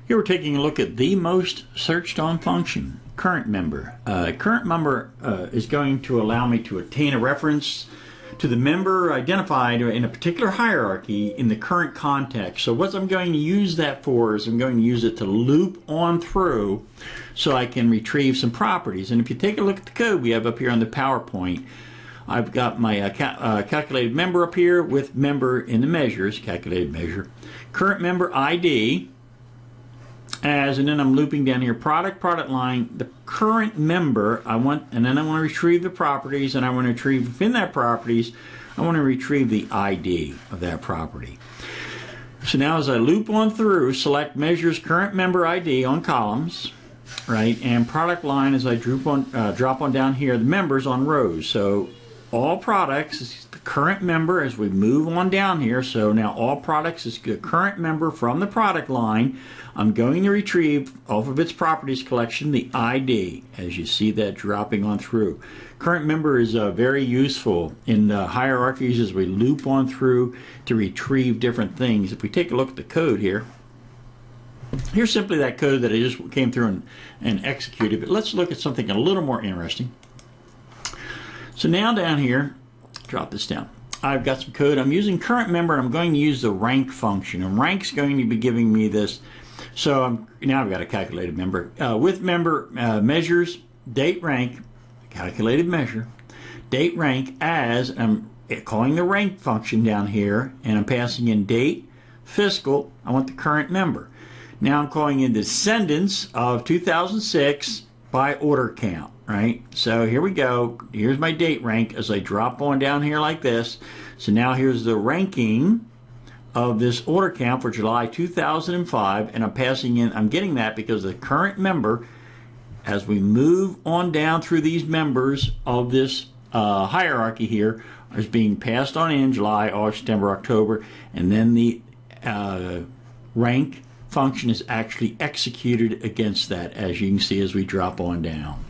Here we're taking a look at the most searched on function, current member. Current member is going to allow me to obtain a reference to the member identified in a particular hierarchy in the current context. So what I'm going to use that for is I'm going to use it to loop on through so I can retrieve some properties. And if you take a look at the code we have up here on the PowerPoint, I've got my calculated member up here with member in the measures, calculated measure, current member ID, and then I'm looping down here product line, the current member I want, and then I want to retrieve the properties, and I want to retrieve within that properties, I want to retrieve the ID of that property. So now as I loop on through, select measures current member ID on columns, right, and product line as I drop on down here the members on rows. So all products is the current member as we move on down here. So now all products is the current member from the product line. I'm going to retrieve off of its properties collection the ID as you see that dropping on through. Current member is very useful in the hierarchies as we loop on through to retrieve different things. If we take a look at the code here, here's simply that code that I just came through and executed, but let's look at something a little more interesting. So now down here, drop this down. I've got some code. I'm using current member and I'm going to use the rank function. And rank's going to be giving me this. So now I've got a calculated member. With member measures, date rank, calculated measure, date rank as, I'm calling the rank function down here and I'm passing in date, fiscal, I want the current member. Now I'm calling in descendants of 2006 by order count. Right, so here we go. Here's my date rank as I drop on down here like this. So now here's the ranking of this order count for July 2005, and I'm passing in, I'm getting that because the current member, as we move on down through these members of this hierarchy here, is being passed on in July, August, September, October, and then the rank function is actually executed against that, as you can see as we drop on down.